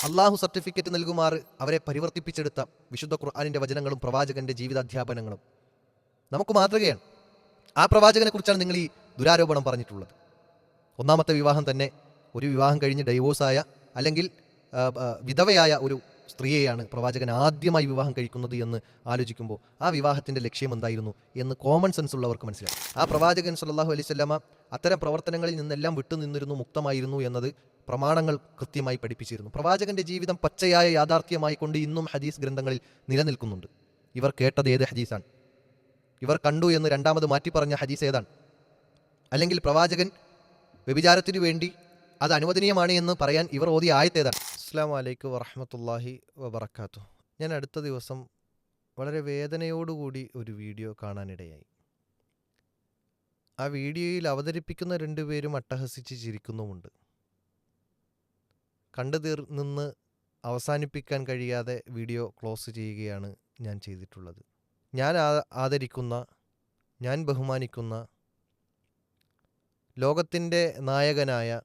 അള്ളാഹു certificate നൽകുമാർ അവരെ പരിവർത്തിപ്പിച്ചെടുത്ത വിശുദ്ധ ഖുർആനിൻ്റെ വചനങ്ങളും പ്രവാചകന്റെ ജീവിതാധ്യാപനങ്ങളും നമുക്ക് മാതൃകയാണ്. ആ പ്രവാചകനെ കുറിച്ചാണ് നിങ്ങൾ ഈ ദുരാരോപണം പറഞ്ഞിട്ടുള്ളത്. ഒന്നാമത്തെ വിവാഹം തന്നെ ഒരു വിവാഹം കഴിഞ്ഞ് ഡൈവോഴ്സായ അല്ലെങ്കിൽ വിധവയായ ഒരു സ്ത്രീയെയാണ് പ്രവാചകൻ ആദ്യമായി വിവാഹം കഴിക്കുന്നത് എന്ന് ആലോചിക്കുമ്പോൾ ആ വിവാഹത്തിൻ്റെ ലക്ഷ്യം എന്തായിരുന്നു എന്ന് കോമൺ സെൻസ് ഉള്ളവർക്ക് മനസ്സിലാവും. ആ പ്രവാചകൻ സല്ലല്ലാഹു അലൈഹി വസല്ലമ അത്തരം പ്രവർത്തനങ്ങളിൽ നിന്നെല്ലാം വിട്ടുനിന്നിരുന്നു, മുക്തമായിരുന്നു എന്നത് പ്രമാണങ്ങൾ കൃത്യമായി പഠിപ്പിച്ചിരുന്നു. പ്രവാചകന്റെ ജീവിതം പച്ചയായ യാഥാർത്ഥ്യമായി കൊണ്ട് ഇന്നും ഹദീസ് ഗ്രന്ഥങ്ങളിൽ നിലനിൽക്കുന്നുണ്ട്. ഇവർ കേട്ടത് ഏത് ഹദീസാണ്? ഇവർ കണ്ടു എന്ന് രണ്ടാമത് മാറ്റി പറഞ്ഞ ഹദീസ് ഏതാണ്? അല്ലെങ്കിൽ പ്രവാചകൻ വ്യഭിചാരത്തിനു വേണ്ടി അത് അനുവദനീയമാണ് എന്ന് പറയാൻ ഇവർ ഓതിയ ആയത്തേതാണ്? അസ്സലാമു അലൈക്കും വറഹ്മത്തുള്ളാഹി വബറകാതുഹു. ഞാൻ അടുത്ത ദിവസം വളരെ വേദനയോടുകൂടി ഒരു വീഡിയോ കാണാനിടയായി. ആ വീഡിയോയിൽ അവതരിപ്പിക്കുന്ന രണ്ടുപേരും അട്ടഹസിച്ച് ചിരിക്കുന്നുമുണ്ട്. നിന്ന് അവസാനിപ്പിക്കാൻ കഴിയാതെ വീഡിയോ ക്ലോസ് ചെയ്യുകയാണ് ഞാൻ ചെയ്തിട്ടുള്ളത്. ഞാൻ ആദരിക്കുന്ന, ഞാൻ ബഹുമാനിക്കുന്ന ലോകത്തിൻ്റെ നായകനായ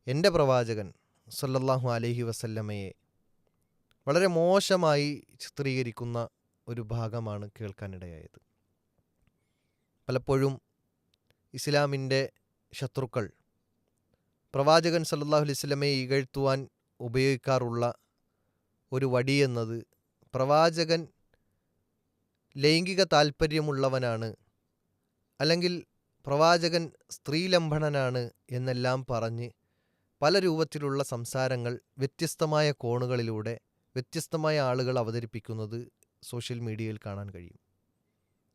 എൻ്റെ പ്രവാചകൻ സല്ലല്ലാഹു അലൈഹി വസല്ലമയെ വളരെ മോശമായി ചിത്രീകരിക്കുന്ന ഒരു ഭാഗമാണ് കേൾക്കാനിടയായത്. പലപ്പോഴും ഇസ്ലാമിൻ്റെ ശത്രുക്കൾ പ്രവാചകൻ സല്ലല്ലാഹു അലൈഹി വസല്ലമയെ ഇകഴ്ത്തുവാൻ ഉപയോഗിക്കാറുള്ള ഒരു വടിയെന്നത് പ്രവാചകൻ ലൈംഗിക താൽപ്പര്യമുള്ളവനാണ്, അല്ലെങ്കിൽ പ്രവാചകൻ സ്ത്രീലംഘനനാണ് എന്നെല്ലാം പറഞ്ഞ് പല രൂപത്തിലുള്ള സംസാരങ്ങൾ വ്യത്യസ്തമായ കോണുകളിലൂടെ വ്യത്യസ്തമായ ആളുകൾ അവതരിപ്പിക്കുന്നത് സോഷ്യൽ മീഡിയയിൽ കാണാൻ കഴിയും.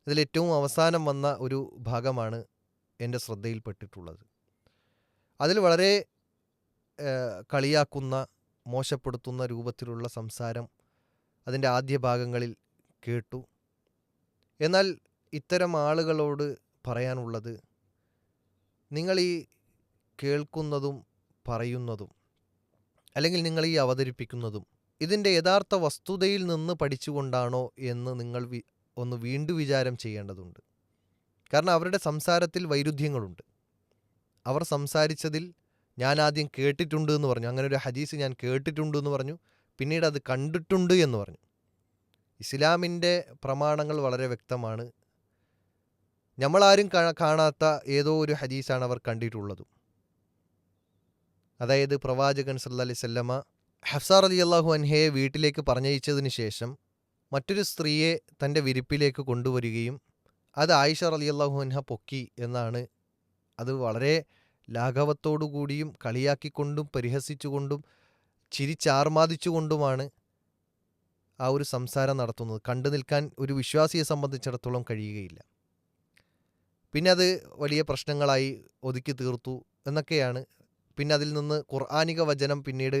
ഇതിലേറ്റവും അവസാനം വന്ന ഒരു ഭാഗമാണ് എൻ്റെ ശ്രദ്ധയിൽപ്പെട്ടിട്ടുള്ളത്. അതിൽ വളരെ കളിയാക്കുന്ന, മോശപ്പെടുത്തുന്ന രൂപത്തിലുള്ള സംസാരം അതിൻ്റെ ആദ്യ ഭാഗങ്ങളിൽ കേട്ടു. എന്നാൽ ഇത്തരം ആളുകളോട് പറയാനുള്ളത്, നിങ്ങൾ ഈ കേൾക്കുന്നതും പറയുന്നതും അല്ലെങ്കിൽ നിങ്ങൾ ഈ അവതരിപ്പിക്കുന്നതും ഇതിൻ്റെ യഥാർത്ഥ വസ്തുതയിൽ നിന്ന് പഠിച്ചുകൊണ്ടാണോ എന്ന് നിങ്ങൾ ഒന്ന് വീണ്ടും വിചാരം ചെയ്യേണ്ടതുണ്ട്. കാരണം അവരുടെ സംസാരത്തിൽ വൈരുദ്ധ്യങ്ങളുണ്ട്. അവർ സംസാരിച്ചതിൽ ഞാൻ ആദ്യം കേട്ടിട്ടുണ്ട് എന്ന് പറഞ്ഞു, അങ്ങനെ ഒരു ഹദീസ് ഞാൻ കേട്ടിട്ടുണ്ട് എന്ന് പറഞ്ഞു, പിന്നീട് അത് കണ്ടിട്ടുണ്ട് എന്ന് പറഞ്ഞു. ഇസ്ലാമിൻ്റെ പ്രമാണങ്ങൾ വളരെ വ്യക്തമാണ്. നമ്മളാരും കാണാത്ത ഏതോ ഒരു ഹദീസാണ് അവർ കണ്ടിട്ടുള്ളതും. അതായത് പ്രവാചകൻ സല്ലല്ലാഹു അലൈഹി വസല്ലമ ഹഫ്സ റളിയല്ലാഹു അൻഹയെ വീട്ടിലേക്ക് പറഞ്ഞയച്ചതിന് ശേഷം മറ്റൊരു സ്ത്രീയെ തൻ്റെ വിരിപ്പിലേക്ക് കൊണ്ടുവരികയും അത് ആയിഷ റളിയല്ലാഹു അൻഹ പൊക്കി എന്നാണ്. അത് വളരെ ലാഘവത്തോടുകൂടിയും കളിയാക്കിക്കൊണ്ടും പരിഹസിച്ചുകൊണ്ടും ചിരിച്ചാർമാദിച്ചുകൊണ്ടുമാണ് ആ ഒരു സംസാരം നടത്തുന്നത്. കണ്ടു നിൽക്കാൻ ഒരു വിശ്വാസിയെ സംബന്ധിച്ചിടത്തോളം കഴിയുകയില്ല. പിന്നെ അത് വലിയ പ്രശ്നങ്ങളായി ഒതുക്കി തീർത്തു എന്നൊക്കെയാണ്. പിന്നെ അതിൽ നിന്ന് ഖുർആനിക വചനം പിന്നീട്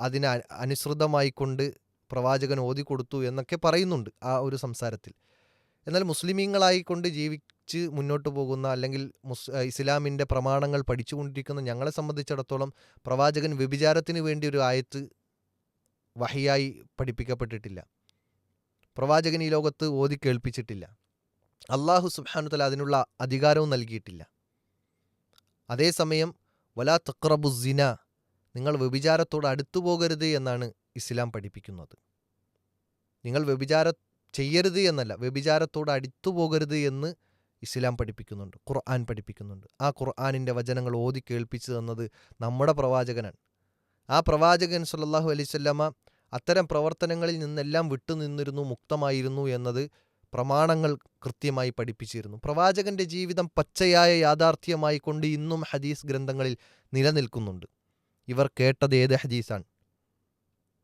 അതിന് അനുസൃതമായിക്കൊണ്ട് പ്രവാചകൻ ഓതിക്കൊടുത്തു എന്നൊക്കെ പറയുന്നുണ്ട് ആ ഒരു സംസാരത്തിൽ. എന്നാൽ മുസ്ലിമീങ്ങളായിക്കൊണ്ട് ജീവിച്ച് മുന്നോട്ട് പോകുന്ന, അല്ലെങ്കിൽ ഇസ്ലാമിൻ്റെ പ്രമാണങ്ങൾ പഠിച്ചുകൊണ്ടിരിക്കുന്ന ഞങ്ങളെ സംബന്ധിച്ചിടത്തോളം പ്രവാചകൻ വ്യഭിചാരത്തിന് വേണ്ടി ഒരു ആയത്ത് വഹിയായി പഠിപ്പിക്കപ്പെട്ടിട്ടില്ല. പ്രവാചകൻ ഈ ലോകത്ത് ഓതി കേൾപ്പിച്ചിട്ടില്ല. അല്ലാഹു സുബ്ഹാനഹു വ തആല അതിനുള്ള അധികാരവും നൽകിയിട്ടില്ല. അതേസമയം വലാ തഖ്റബുസ്സിന, നിങ്ങൾ വ്യഭിചാരത്തോട് അടുത്തു പോകരുത് എന്നാണ് ഇസ്ലാം പഠിപ്പിക്കുന്നത്. നിങ്ങൾ വ്യഭിചാരം ചെയ്യരുത് എന്നല്ല, വ്യഭിചാരത്തോട് അടുത്തു പോകരുത് എന്ന് ഇസ്ലാം പഠിപ്പിക്കുന്നുണ്ട്, ഖുർആൻ പഠിപ്പിക്കുന്നുണ്ട്. ആ ഖുർആനിൻ്റെ വചനങ്ങൾ ഓതി കേൾപ്പിച്ചു തന്നത് നമ്മുടെ പ്രവാചകനാണ്. ആ പ്രവാചകൻ സല്ലല്ലാഹു അലൈഹി വസല്ലമ അത്തരം പ്രവർത്തനങ്ങളിൽ നിന്നെല്ലാം വിട്ടുനിന്നിരുന്നു, മുക്തമായിരുന്നു എന്നത് പ്രമാണങ്ങൾ കൃത്യമായി പഠിപ്പിച്ചിരുന്നു. പ്രവാചകന്റെ ജീവിതം പച്ചയായ യാഥാർത്ഥ്യമായി കൊണ്ട് ഇന്നും ഹദീസ് ഗ്രന്ഥങ്ങളിൽ നിലനിൽക്കുന്നുണ്ട്. ഇവർ കേട്ടത് ഏത് ഹദീസാണ്?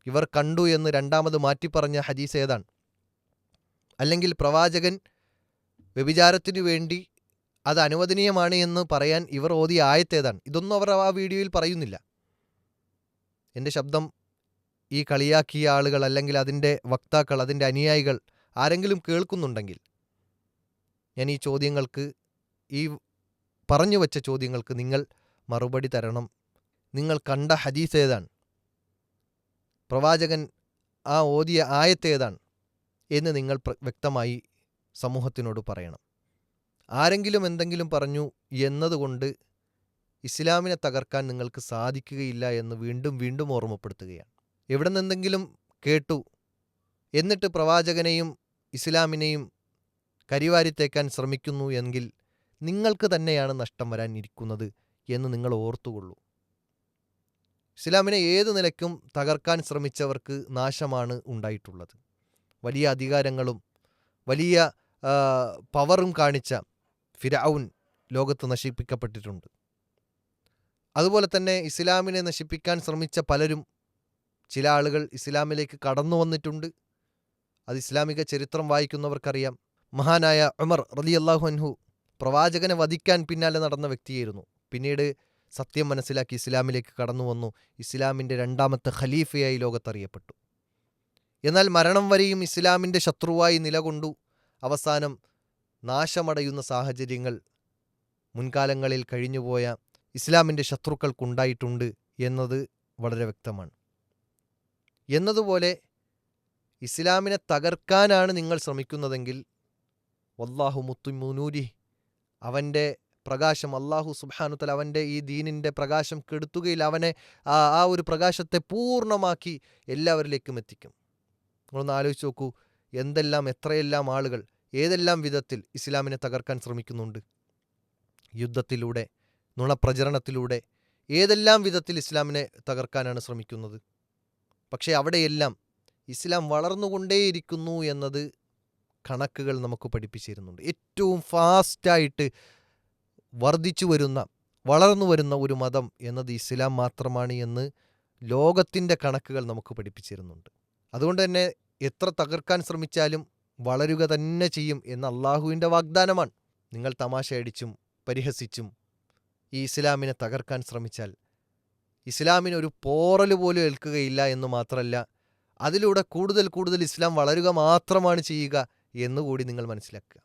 ഇവർ കണ്ടു എന്ന് രണ്ടാമത് മാറ്റിപ്പറഞ്ഞ ഹദീസ് ഏതാണ്? അല്ലെങ്കിൽ പ്രവാചകൻ വ്യഭിചാരത്തിനു വേണ്ടി അത് അനുവദനീയമാണ് എന്ന് പറയാൻ ഇവർ ഓതിയ ആയത്തേതാണ്? ഇതൊന്നും അവർ ആ വീഡിയോയിൽ പറയുന്നില്ല. എൻ്റെ ശബ്ദം ഈ കളിയാക്കിയ ആളുകൾ, അല്ലെങ്കിൽ അതിൻ്റെ വക്താക്കൾ, അതിൻ്റെ അനുയായികൾ ആരെങ്കിലും കേൾക്കുന്നുണ്ടെങ്കിൽ ഞാൻ ഈ ചോദ്യങ്ങൾക്ക്, ഈ പറഞ്ഞു വച്ച ചോദ്യങ്ങൾക്ക് നിങ്ങൾ മറുപടി തരണം. നിങ്ങൾ കണ്ട ഹദീസ് ഏതാണ്? പ്രവാചകൻ ആ ഓതിയ ആയത്തേതാണ് എന്ന് നിങ്ങൾ വ്യക്തമായി സമൂഹത്തിനോട് പറയണം. ആരെങ്കിലും എന്തെങ്കിലും പറഞ്ഞു എന്നതുകൊണ്ട് ഇസ്ലാമിനെ തകർക്കാൻ നിങ്ങൾക്ക് സാധിക്കുകയില്ല എന്ന് വീണ്ടും വീണ്ടും ഓർമ്മപ്പെടുത്തുകയാണ്. എവിടെ നിന്നെങ്കിലും കേട്ടു, എന്നിട്ട് പ്രവാചകനെയും ഇസ്ലാമിനെയും കരിവാരിത്തേക്കാൻ ശ്രമിക്കുന്നു എങ്കിൽ നിങ്ങൾക്ക് തന്നെയാണ് നഷ്ടം വരാനിരിക്കുന്നത് എന്ന് നിങ്ങൾ ഓർത്തുകൊള്ളൂ. ഇസ്ലാമിനെ ഏതു നിലയ്ക്കും തകർക്കാൻ ശ്രമിച്ചവർക്ക് നാശമാണ് ഉണ്ടായിട്ടുള്ളത്. വലിയ അധികാരങ്ങളും വലിയ പവറും കാണിച്ച ഫിർഔൻ ലോകത്ത് നശിപ്പിക്കപ്പെട്ടിട്ടുണ്ട്. അതുപോലെ തന്നെ ഇസ്ലാമിനെ നശിപ്പിക്കാൻ ശ്രമിച്ച പലരും, ചില ആളുകൾ ഇസ്ലാമിലേക്ക് കടന്നു വന്നിട്ടുണ്ട്. അത് ഇസ്ലാമിക ചരിത്രം വായിക്കുന്നവർക്കറിയാം. മഹാനായ ഉമർ റളിയല്ലാഹു അൻഹു പ്രവാചകനെ വധിക്കാൻ പിന്നാലെ നടന്ന വ്യക്തിയായിരുന്നു. പിന്നീട് സത്യം മനസ്സിലാക്കി ഇസ്ലാമിലേക്ക് കടന്നു വന്നു. ഇസ്ലാമിൻ്റെ രണ്ടാമത്തെ ഖലീഫയായി ലോകത്തറിയപ്പെട്ടു. എന്നാൽ മരണം വരെയും ഇസ്ലാമിൻ്റെ ശത്രുവായി നിലകൊണ്ടു അവസാനം നാശമടയുന്ന സാഹചര്യങ്ങൾ മുൻകാലങ്ങളിൽ കഴിഞ്ഞുപോയ ഇസ്ലാമിൻ്റെ ശത്രുക്കൾക്കുണ്ടായിട്ടുണ്ട് എന്നത് വളരെ വ്യക്തമാണ്. എന്നതുപോലെ ഇസ്ലാമിനെ തകർക്കാനാണ് നിങ്ങൾ ശ്രമിക്കുന്നതെങ്കിൽ വല്ലാഹു മുത്തിമ്മു നൂരിഹി, അവൻ്റെ പ്രകാശം അല്ലാഹു സുബ്ഹാനഹു വതആല അവൻ്റെ ഈ ദീനിൻ്റെ പ്രകാശം കെടുത്തുകയില്ല. അവനെ ആ ഒരു പ്രകാശത്തെ പൂർണ്ണമാക്കി എല്ലാവരിലേക്കും എത്തിക്കും. നിങ്ങളൊന്ന് ആലോചിച്ച് നോക്കൂ, എത്രയെല്ലാം ആളുകൾ ഏതെല്ലാം വിധത്തിൽ ഇസ്ലാമിനെ തകർക്കാൻ ശ്രമിക്കുന്നുണ്ട്. യുദ്ധത്തിലൂടെ, നുണപ്രചരണത്തിലൂടെ, ഏതെല്ലാം വിധത്തിൽ ഇസ്ലാമിനെ തകർക്കാനാണ് ശ്രമിക്കുന്നത്. പക്ഷേ അവിടെയെല്ലാം ഇസ്ലാം വളർന്നുകൊണ്ടേയിരിക്കുന്നു എന്നത് കണക്കുകൾ നമുക്ക് പഠിപ്പിച്ചിരുന്നുണ്ട്. ഏറ്റവും ഫാസ്റ്റായിട്ട് വളർന്നു വരുന്ന ഒരു മതം എന്നത് ഇസ്ലാം മാത്രമാണ് എന്ന് ലോകത്തിൻ്റെ കണക്കുകൾ നമുക്ക് പഠിപ്പിച്ചിരുന്നുണ്ട്. അതുകൊണ്ട് തന്നെ എത്ര തകർക്കാൻ ശ്രമിച്ചാലും വളരുക തന്നെ ചെയ്യും എന്ന അള്ളാഹുവിൻ്റെ വാഗ്ദാനമാണ്. നിങ്ങൾ തമാശയടിച്ചും പരിഹസിച്ചും ഈ ഇസ്ലാമിനെ തകർക്കാൻ ശ്രമിച്ചാൽ ഇസ്ലാമിനൊരു പോറൽ പോലും ഏൽക്കുകയില്ല എന്ന് മാത്രമല്ല, അതിലൂടെ കൂടുതൽ കൂടുതൽ ഇസ്ലാം വളരുക മാത്രമാണ് ചെയ്യുക എന്നുകൂടി നിങ്ങൾ മനസ്സിലാക്കുക.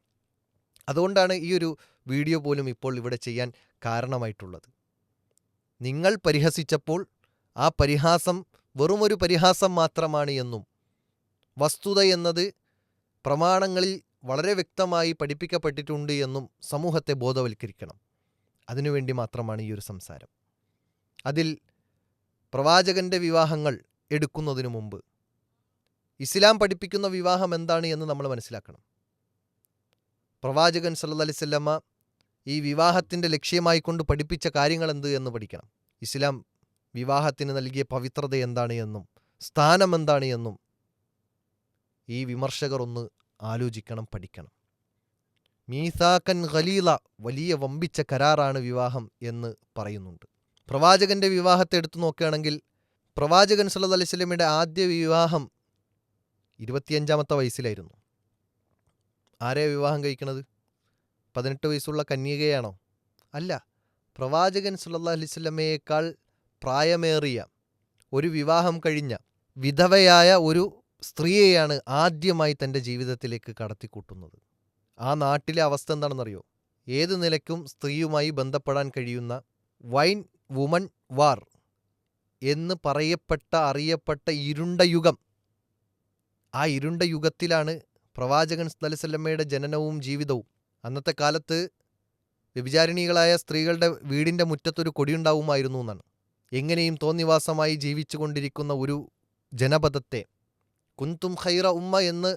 അതുകൊണ്ടാണ് ഈ ഒരു വീഡിയോ പോലും ഇപ്പോൾ ഇവിടെ ചെയ്യാൻ കാരണമായിട്ടുള്ളത്. നിങ്ങൾ പരിഹസിച്ചപ്പോൾ ആ പരിഹാസം വെറുമൊരു പരിഹാസം മാത്രമാണ് എന്നും, വസ്തുത എന്നത് പ്രമാണങ്ങളിൽ വളരെ വ്യക്തമായി പഠിപ്പിക്കപ്പെട്ടിട്ടുണ്ട് എന്നും സമൂഹത്തെ ബോധവൽക്കരിക്കണം. അതിനുവേണ്ടി മാത്രമാണ് ഈ ഒരു സംസാരം. അതിൽ പ്രവാചകൻ്റെ വിവാഹങ്ങൾ എടുക്കുന്നതിനു മുമ്പ് ഇസ്ലാം പഠിപ്പിക്കുന്ന വിവാഹം എന്താണ് എന്ന് നമ്മൾ മനസ്സിലാക്കണം. പ്രവാചകൻ സല്ലല്ലാഹു അലൈഹി വസല്ലമ ഈ വിവാഹത്തിൻ്റെ ലക്ഷ്യമായിക്കൊണ്ട് പഠിപ്പിച്ച കാര്യങ്ങൾ എന്ത് എന്ന് പഠിക്കണം. ഇസ്ലാം വിവാഹത്തിന് നൽകിയ പവിത്രത എന്താണ് എന്നും സ്ഥാനം എന്താണ് എന്നും ഈ വിമർശകർ ഒന്ന് ആലോചിക്കണം, പഠിക്കണം. മീസാക്കൻ ഖലീല, വലിയ വമ്പിച്ച കരാറാണ് വിവാഹം എന്ന് പറയുന്നുണ്ട്. പ്രവാചകൻ്റെ വിവാഹത്തെ എടുത്തു നോക്കുകയാണെങ്കിൽ പ്രവാചകൻ സല്ലല്ലാഹു അലൈഹി വസല്ലമയുടെ ആദ്യ വിവാഹം 25-ാമത്തെ വയസ്സിലായിരുന്നു. ആരെയാണ് വിവാഹം കഴിക്കുന്നത്? 18 വയസ്സുള്ള കന്യകയാണോ? അല്ല. പ്രവാചകൻ സല്ലല്ലാഹു അലൈഹി വസല്ലമയേക്കാൾ പ്രായമേറിയ ഒരു വിവാഹം കഴിഞ്ഞ വിധവയായ ഒരു സ്ത്രീയെയാണ് ആദ്യമായി തൻ്റെ ജീവിതത്തിലേക്ക് കടത്തിക്കൂട്ടുന്നത്. ആ നാട്ടിലെ അവസ്ഥ എന്താണെന്നറിയോ? ഏത് നിലയ്ക്കും സ്ത്രീയുമായി ബന്ധപ്പെടാൻ കഴിയുന്ന വൈൻ വുമൺ വാർ എന്ന് അറിയപ്പെട്ട ഇരുണ്ട യുഗം. ആ ഇരുണ്ട യുഗത്തിലാണ് പ്രവാചകൻ സല്ലല്ലാഹു അലൈഹി വസല്ലമയുടെ ജനനവും ജീവിതവും. അന്നത്തെ കാലത്ത് വ്യഭിചാരിണികളായ സ്ത്രീകളുടെ വീടിൻ്റെ മുറ്റത്തൊരു കൊടിയുണ്ടാവുമായിരുന്നു എന്നാണ്. എങ്ങനെയും തോന്നിവാസമായി ജീവിച്ചു കൊണ്ടിരിക്കുന്ന ഒരു ജനപദത്തെ കുന്തും ഖൈറ ഉമ്മ എന്ന്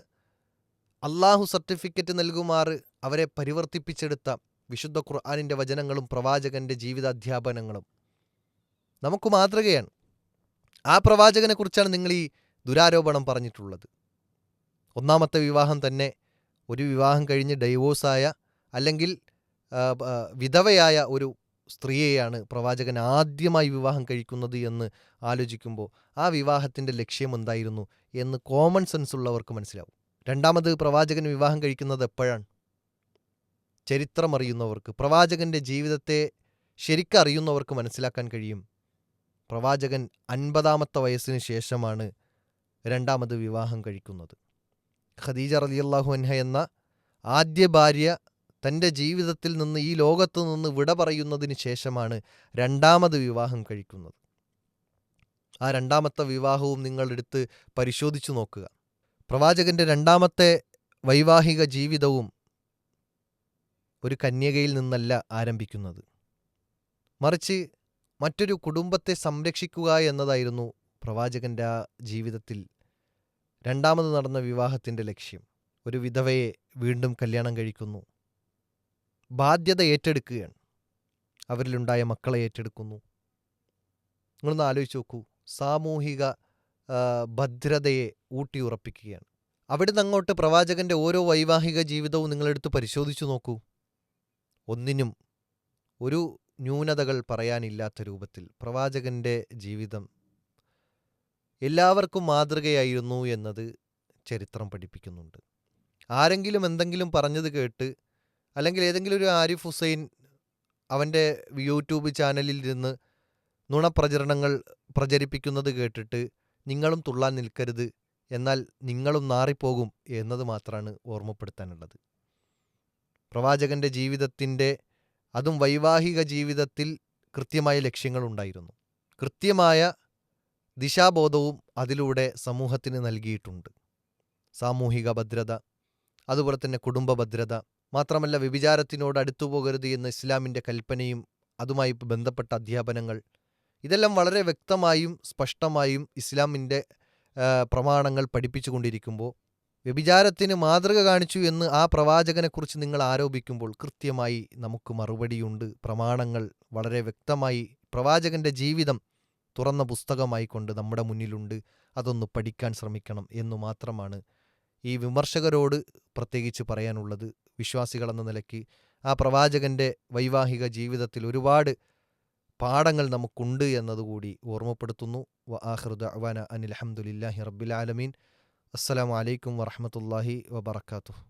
അള്ളാഹു സർട്ടിഫിക്കറ്റ് നൽകുമാറ് അവരെ പരിവർത്തിപ്പിച്ചെടുത്ത വിശുദ്ധ ഖുർആനിൻ്റെ വചനങ്ങളും പ്രവാചകൻ്റെ ജീവിതാധ്യാപനങ്ങളും നമുക്ക് മാതൃകയാണ്. ആ പ്രവാചകനെക്കുറിച്ചാണ് നിങ്ങൾ ഈ ദുരാരോപണം പറഞ്ഞിട്ടുള്ളത്. ഒന്നാമത്തെ വിവാഹം തന്നെ ഒരു വിവാഹം കഴിഞ്ഞ് ഡൈവോഴ്സായ അല്ലെങ്കിൽ വിധവയായ ഒരു സ്ത്രീയെയാണ് പ്രവാചകൻ ആദ്യമായി വിവാഹം കഴിക്കുന്നത് എന്ന് ആലോചിക്കുമ്പോൾ ആ വിവാഹത്തിൻ്റെ ലക്ഷ്യം എന്തായിരുന്നു എന്ന് കോമൺ സെൻസ് ഉള്ളവർക്ക് മനസ്സിലാവും. രണ്ടാമത് പ്രവാചകൻ വിവാഹം കഴിക്കുന്നത് എപ്പോഴാണ്? ചരിത്രമറിയുന്നവർക്ക്, പ്രവാചകൻ്റെ ജീവിതത്തെ ശരിക്കറിയുന്നവർക്ക് മനസ്സിലാക്കാൻ കഴിയും. പ്രവാചകൻ 50-ാമത്തെ വയസ്സിന് ശേഷമാണ് രണ്ടാമത് വിവാഹം കഴിക്കുന്നത്. ഖദീജ റളിയല്ലാഹു അൻഹ എന്ന ആദ്യ ഭാര്യ തൻ്റെ ജീവിതത്തിൽ നിന്ന്, ഈ ലോകത്തു നിന്ന് വിട പറയുന്നതിന് ശേഷമാണ് രണ്ടാമത് വിവാഹം കഴിക്കുന്നത്. ആ രണ്ടാമത്തെ വിവാഹവും നിങ്ങളെടുത്ത് പരിശോധിച്ചു നോക്കുക. പ്രവാചകൻ്റെ രണ്ടാമത്തെ വൈവാഹിക ജീവിതവും ഒരു കന്യകയിൽ നിന്നല്ല ആരംഭിക്കുന്നത്. മറിച്ച് മറ്റൊരു കുടുംബത്തെ സംരക്ഷിക്കുക എന്നതായിരുന്നു പ്രവാചകൻ്റെ ആ ജീവിതത്തിൽ രണ്ടാമത് നടന്ന വിവാഹത്തിൻ്റെ ലക്ഷ്യം. ഒരു വിധവയെ വീണ്ടും കല്യാണം കഴിക്കുന്നു, ബാധ്യത ഏറ്റെടുക്കുകയാണ്, അവരിലുണ്ടായ മക്കളെ ഏറ്റെടുക്കുന്നു. നിങ്ങളൊന്ന് ആലോചിച്ച് നോക്കൂ, സാമൂഹിക ഭദ്രതയെ ഊട്ടിയുറപ്പിക്കുകയാണ്. അവിടുന്ന് അങ്ങോട്ട് പ്രവാചകൻ്റെ ഓരോ വൈവാഹിക ജീവിതവും നിങ്ങളെടുത്ത് പരിശോധിച്ചു നോക്കൂ. ഒന്നിനും ഒരു ന്യൂനതകൾ പറയാനില്ലാത്ത രൂപത്തിൽ പ്രവാചകൻ്റെ ജീവിതം എല്ലാവർക്കും മാതൃകയായിരുന്നു എന്നത് ചരിത്രം പഠിപ്പിക്കുന്നുണ്ട്. ആരെങ്കിലും എന്തെങ്കിലും പറഞ്ഞത് കേട്ട്, അല്ലെങ്കിൽ ഏതെങ്കിലും ഒരു ആരിഫ് ഹുസൈൻ അവൻ്റെ യൂട്യൂബ് ചാനലിൽ ഇരുന്ന് നുണപ്രചരണങ്ങൾ പ്രചരിപ്പിക്കുന്നത് കേട്ടിട്ട് നിങ്ങളും തുള്ളാൻ നിൽക്കരുത്, എന്നാൽ നിങ്ങളും നാറിപ്പോകും എന്നത് മാത്രമാണ് ഓർമ്മപ്പെടുത്താനുള്ളത്. പ്രവാചകൻ്റെ ജീവിതത്തിൻ്റെ, അതും വൈവാഹിക ജീവിതത്തിൽ കൃത്യമായ ലക്ഷ്യങ്ങളുണ്ടായിരുന്നു. കൃത്യമായ ദിശാബോധവും അതിലൂടെ സമൂഹത്തിന് നൽകിയിട്ടുണ്ട്. സാമൂഹിക ഭദ്രത, അതുപോലെ തന്നെ കുടുംബ ഭദ്രത, മാത്രമല്ല വ്യഭിചാരത്തിനോട് അടുത്തുപോകരുത് എന്ന ഇസ്ലാമിൻ്റെ കൽപ്പനയും അതുമായി ബന്ധപ്പെട്ട അധ്യാപനങ്ങൾ, ഇതെല്ലാം വളരെ വ്യക്തമായും സ്പഷ്ടമായും ഇസ്ലാമിൻ്റെ പ്രമാണങ്ങൾ പഠിപ്പിച്ചു കൊണ്ടിരിക്കുമ്പോൾ, വ്യഭിചാരത്തിന് മാതൃക കാണിച്ചു എന്ന് ആ പ്രവാചകനെക്കുറിച്ച് നിങ്ങൾ ആരോപിക്കുമ്പോൾ കൃത്യമായി നമുക്ക് മറുപടിയുണ്ട്. പ്രമാണങ്ങൾ വളരെ വ്യക്തമായി പ്രവാചകൻ്റെ ജീവിതം തുറന്ന പുസ്തകമായി കൊണ്ട് നമ്മുടെ മുന്നിലുണ്ട്. അതൊന്ന് പഠിക്കാൻ ശ്രമിക്കണം എന്നു മാത്രമാണ് ഈ വിമർശകരോട് പ്രത്യേകിച്ച് പറയാനുള്ളത്. വിശ്വാസികളെന്ന നിലയ്ക്ക് ആ പ്രവാചകൻ്റെ വൈവാഹിക ജീവിതത്തിൽ ഒരുപാട് പാഠങ്ങൾ നമുക്കുണ്ട് എന്നതുകൂടി ഓർമ്മപ്പെടുത്തുന്നു. വആഖിറു ദഅ്വാന അനിൽ ഹംദുലില്ലാഹി റബ്ബിൽ ആലമീൻ. അസ്സലാമു അലൈക്കും വറഹ്മത്തുള്ളാഹി വബറകാതുഹു.